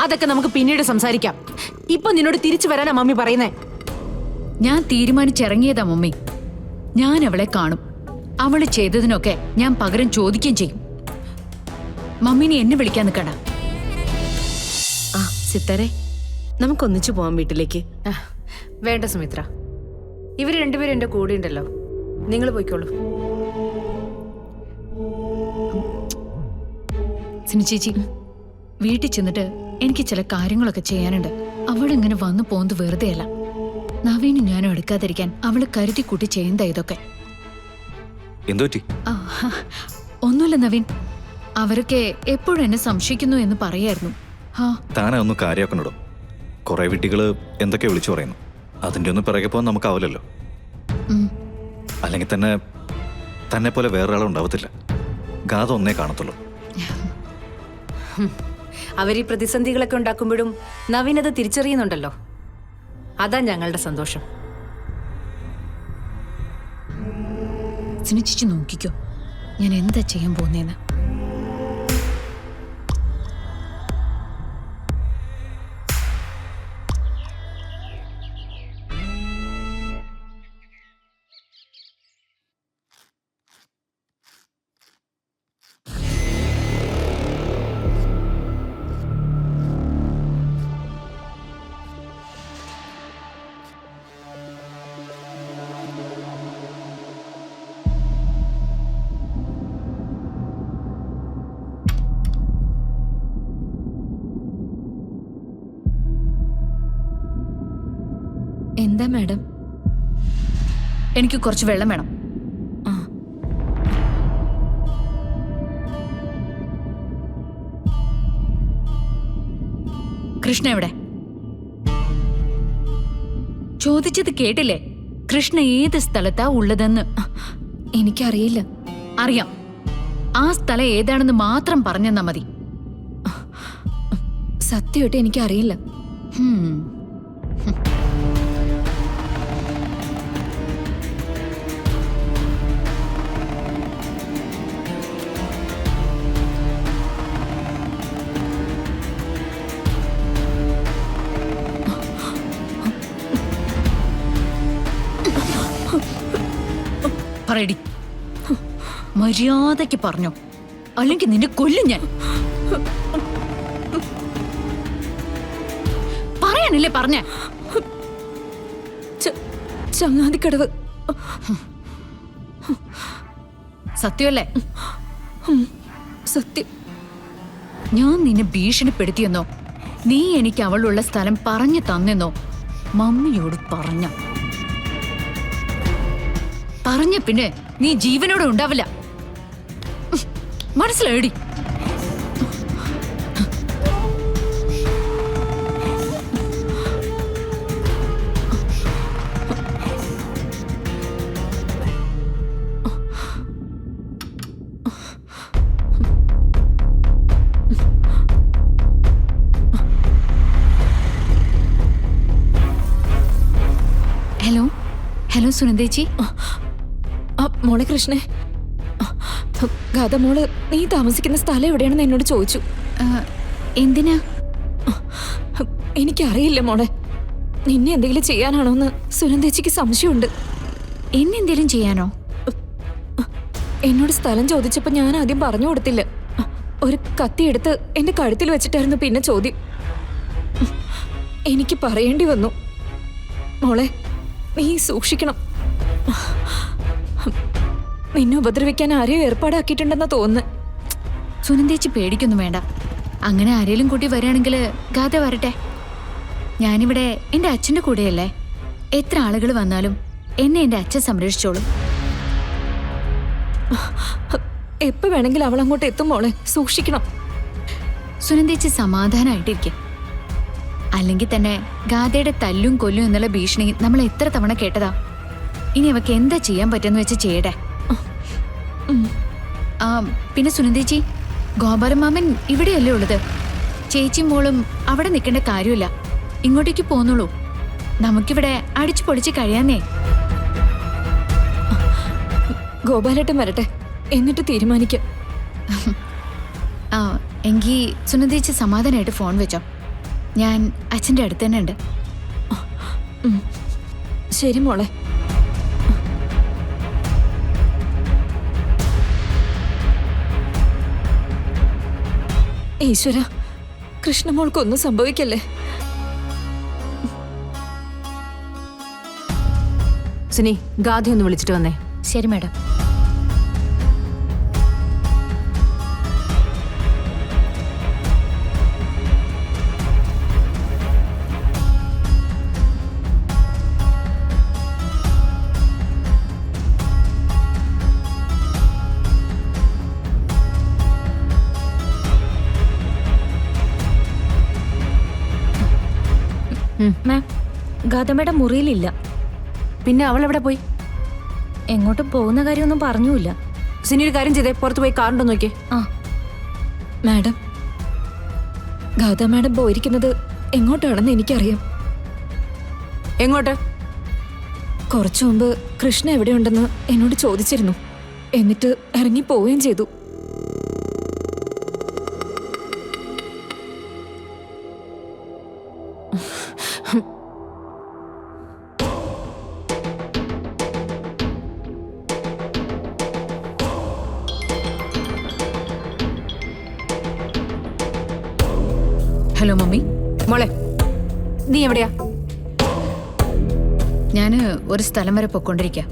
അതൊക്കെ നമുക്ക് പിന്നീട് സംസാരിക്കാം. ഇപ്പൊ നിന്നോട് തിരിച്ചു വരാനാ മമ്മി പറയുന്നേ. ഞാൻ തീരുമാനിച്ചിറങ്ങിയതാ മമ്മി. ഞാൻ അവളെ കാണും. അവള് ചെയ്തതിനൊക്കെ ഞാൻ പകരം ചോദിക്കുകയും ചെയ്യും. മമ്മിനെ എന്നെ വിളിക്കാൻ നിൽക്കണ്ട. ആ സിത്താരെ, നമുക്കൊന്നിച്ചു പോവാം വീട്ടിലേക്ക്. വേണ്ട സുമിത്ര, ഇവര് രണ്ടുപേരും എന്റെ കൂടെ ഉണ്ടല്ലോ. നിങ്ങൾ പോയിക്കോളൂ. സിനി ചേച്ചി, വീട്ടിൽ ചെന്നിട്ട് എനിക്ക് ചില കാര്യങ്ങളൊക്കെ ചെയ്യാനുണ്ട്. അവളിങ്ങനെ വന്നു പോകുന്നത് വെറുതെയല്ല. നവീനും ഞാനും എടുക്കാതിരിക്കാൻ അവള് കരുതി കൂട്ടി ചെയ്യുന്നതാ ഇതൊക്കെ. ഒന്നുമില്ല നവീൻ, അവരൊക്കെ എപ്പോഴും എന്നെ സംശയിക്കുന്നു എന്ന് പറയായിരുന്നു. താനെ ഒന്ന് കാര്യമാക്കണോ? കുറെ വീട്ടുകള് എന്തൊക്കെ വിളിച്ചു പറയുന്നു. അതിന്റെ ഒന്നും പിറകെ പോകാൻ നമുക്കാവില്ലല്ലോ. അല്ലെങ്കിൽ തന്നെ പോലെ വേറൊരാളുണ്ടാവത്തില്ല. ഗാഥ ഒന്നേ കാണത്തുള്ളൂ. അവരീ പ്രതിസന്ധികളൊക്കെ ഉണ്ടാക്കുമ്പോഴും നവീൻ അത് തിരിച്ചറിയുന്നുണ്ടല്ലോ. അതാ ഞങ്ങളുടെ സന്തോഷം. സിനി ചേച്ചി നോക്കിക്കോ, ഞാൻ എന്താ ചെയ്യാൻ പോകുന്നേന്ന്. എന്താ മാഡം? എനിക്ക് കുറച്ച് വെള്ളം വേണം. കൃഷ്ണ എവിടെ? ചോദിച്ചത് കേട്ടില്ലേ? കൃഷ്ണ ഏത് സ്ഥലത്താ ഉള്ളതെന്ന്. എനിക്കറിയില്ല. അറിയാം. ആ സ്ഥലം ഏതാണെന്ന് മാത്രം പറഞ്ഞെന്നാ മതി. സത്യമായിട്ട് എനിക്കറിയില്ല. പറയടി, മര്യാദയ്ക്ക് പറഞ്ഞോ, അല്ലെങ്കിൽ നിന്നെ കൊല്ലും ഞാൻ. പറയാനല്ലേ പറഞ്ഞ? ചങ്ങാതിക്കടവ്. സത്യമല്ലേ? സത്യം. ഞാൻ നിന്നെ ഭീഷണിപ്പെടുത്തിയെന്നോ നീ എനിക്ക് അവളുള്ള സ്ഥലം പറഞ്ഞു തന്നെന്നോ മമ്മിയോട് പറഞ്ഞ പിന്നെ നീ ജീവനോടെ ഉണ്ടാവില്ല. മനസ്സിലായി? ഹലോ ഹലോ സുനന്ദേച്ചി. മോളെ കൃഷ്ണേ, ഗാഥ മോള് നീ താമസിക്കുന്ന സ്ഥലം എവിടെയാണെന്ന് എന്നോട് ചോദിച്ചു. എന്തിനാ? എനിക്കറിയില്ല മോളെ. നിന്നെ എന്തെങ്കിലും ചെയ്യാനാണോന്ന് സുനന്ദേച്ചിക്ക് സംശയമുണ്ട്. എന്നെന്തേലും ചെയ്യാനോ? എന്നോട് സ്ഥലം ചോദിച്ചപ്പോ ഞാൻ ആദ്യം പറഞ്ഞു കൊടുത്തില്ല. ഒരു കത്തിയെടുത്ത് എന്റെ കഴുത്തിൽ വെച്ചിട്ടായിരുന്നു പിന്നെ ചോദ്യം. എനിക്ക് പറയേണ്ടി വന്നു. മോളെ നീ സൂക്ഷിക്കണം. നിന്നെ ഉപദ്രവിക്കാൻ ആരെയോ ഏർപ്പാടാക്കിയിട്ടുണ്ടെന്നാ തോന്നുന്നു. സുനന്ദേച്ചി പേടിക്കൊന്നും വേണ്ട. അങ്ങനെ ആരെങ്കിലും കൂട്ടി വരികയാണെങ്കിൽ ഗാഥ വരട്ടെ. ഞാനിവിടെ എൻ്റെ അച്ഛൻ്റെ കൂടെയല്ലേ. എത്ര ആളുകൾ വന്നാലും എന്നെ എൻ്റെ അച്ഛൻ സംരക്ഷിച്ചോളും. എപ്പോ വേണമെങ്കിലും അവൾ അങ്ങോട്ട് എത്തും മോളെ, സൂക്ഷിക്കണം. സുനന്ദേച്ചി സമാധാനമായിട്ടിരിക്കും. അല്ലെങ്കിൽ തന്നെ ഗാഥയുടെ തല്ലും കൊല്ലും എന്നുള്ള ഭീഷണി നമ്മൾ എത്ര തവണ കേട്ടതാ. ഇനി അവക്ക് എന്താ ചെയ്യാൻ പറ്റുമെന്ന് വെച്ച് ചെയ്യട്ടെ. പിന്നെ സുനന്ദേച്ചി, ഗോപാലമാമൻ ഇവിടെയല്ലേ ഉള്ളത്. ചേച്ചി മോളും അവിടെ നിൽക്കേണ്ട കാര്യമില്ല. ഇങ്ങോട്ടേക്ക് പോന്നോളൂ. നമുക്കിവിടെ അടിച്ചു പൊളിച്ച് കഴിയാന്നേ. ഗോപാലേട്ടൻ വരട്ടെ, എന്നിട്ട് തീരുമാനിക്കാം. എങ്കിൽ സുനന്ദേച്ചി സമാധാനമായിട്ട് ഫോൺ വെച്ചോ. ഞാൻ അച്ഛൻ്റെ അടുത്ത് തന്നെ ഉണ്ട്. ശരി മോളെ. ഈശ്വര, കൃഷ്ണമോൾക്കൊന്നും സംഭവിക്കല്ലേ. സുനി, ഗാഥ ഒന്ന് വിളിച്ചിട്ട് വന്നേ. ശരി മാഡം. മാം, ഗാതമ്മയുടെ മുറിയിലില്ല. പിന്നെ അവൾ എവിടെ പോയി? എങ്ങോട്ടും പോകുന്ന കാര്യമൊന്നും പറഞ്ഞുമില്ല. സുനി, ഒരു കാര്യം ചെയ്തേ, പുറത്ത് പോയി കാറുണ്ടോ നോക്കിയേ. ആ മാഡം, ഗാഥ മാഡം പോയിരിക്കുന്നത് എങ്ങോട്ടാണെന്ന് എനിക്കറിയാം. എങ്ങോട്ട്? കുറച്ചു മുമ്പ് കൃഷ്ണ എവിടെയുണ്ടെന്ന് എന്നോട് ചോദിച്ചിരുന്നു. എന്നിട്ട് ഇറങ്ങി പോവുകയും ചെയ്തു. Hello mummy. മോളെ, നീ എവിടെയാ? ഞാൻ ഒരു സ്ഥലം വരെ പൊയ്ക്കൊണ്ടിരിക്കുക.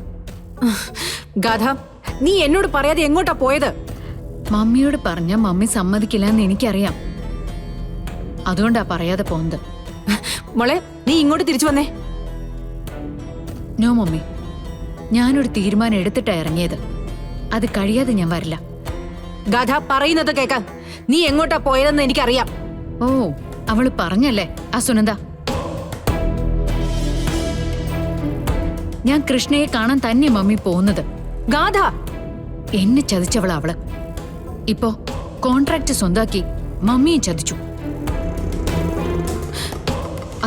ഗാഥ, നീ എന്നോട് പറയാതെ എങ്ങോട്ടാ പോയത്? മമ്മിയോട് പറഞ്ഞ മമ്മി സമ്മതിക്കില്ല എന്ന് എനിക്കറിയാം. അതുകൊണ്ടാ പറയാതെ പോകുന്നത്. മോളെ, നീ ഇങ്ങോട്ട് തിരിച്ചു വന്നേ. നോ മമ്മി, ഞാനൊരു തീരുമാനം എടുത്തിട്ടാ ഇറങ്ങിയത്. അത് കഴിയാതെ ഞാൻ വരില്ല. ഗാഥ, പറയുന്നത് കേൾക്കാൻ. നീ എങ്ങോട്ടാ പോയതെന്ന് എനിക്കറിയാം. ഓ, അവള് പറഞ്ഞല്ലേ ആ സുനന്ദ. ഞാൻ കൃഷ്ണയെ കാണാൻ തന്നെ മമ്മി പോകുന്നത്. ഗാഥ, എന്നെ ചതിച്ചവളാ അവള്. ഇപ്പോ കോൺട്രാക്ട് സ്വന്താക്കി മമ്മിയെ ചതിച്ചു.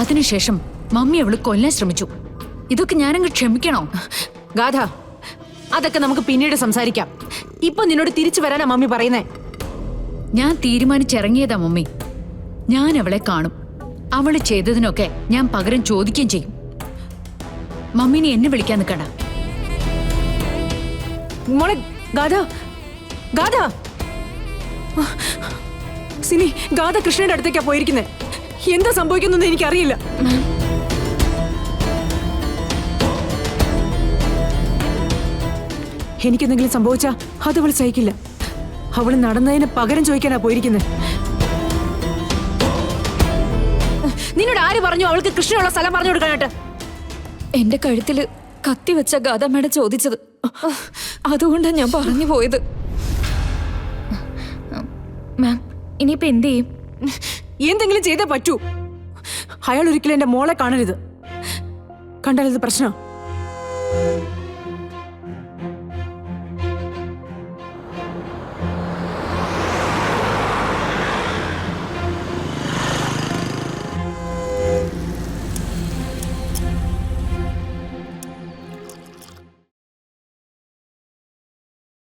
അതിനുശേഷം മമ്മി അവള് കൊല്ലാൻ ശ്രമിച്ചു. ഇതൊക്കെ ഞാനങ്ങ് ക്ഷമിക്കണോ? ഗാഥ, അതൊക്കെ നമുക്ക് പിന്നീട് സംസാരിക്കാം. ഇപ്പൊ നിന്നോട് തിരിച്ചു വരാനാ മമ്മി പറയുന്നേ. ഞാൻ തീരുമാനിച്ചിറങ്ങിയതാ മമ്മി. ഞാൻ അവളെ കാണും. അവള് ചെയ്തതിനൊക്കെ ഞാൻ പകരം ചോദിക്കുകയും ചെയ്യും. മമ്മിനെ എന്നെ വിളിക്കാൻ നിൽക്കണ്ട. മോളെ, ഗാഥ, ഗാഥ. സിനി, ഗാഥ കൃഷ്ണയുടെ അടുത്തേക്കാ പോയിരിക്കുന്നത്. എന്താ സംഭവിക്കുന്നതെന്ന് എനിക്കറിയില്ല. എനിക്കെന്തെങ്കിലും സംഭവിച്ചാ അത് അവൾ സഹിക്കില്ല. അവള് നടന്നതിന് പകരം ചോദിക്കാനാ പോയിരിക്കുന്നത്. നിന്നോട് ആര് പറഞ്ഞു അവൾക്ക് കൃഷ്ണയുള്ള സ്ഥലം പറഞ്ഞു കൊടുക്കാനായിട്ട്? എന്റെ കഴുത്തില് കത്തി വെച്ച ഗാഥ മാഡം ചോദിച്ചത്. അതുകൊണ്ടാണ് ഞാൻ പറഞ്ഞു പോയത്. മാം, ഇനിയിപ്പോ എന്ത് ചെയ്യും? എന്തെങ്കിലും ചെയ്തേ പറ്റൂ. അയാൾ ഒരിക്കലും എന്റെ മോളെ കാണരുത്. കണ്ടാൽ ഇത് പ്രശ്നം.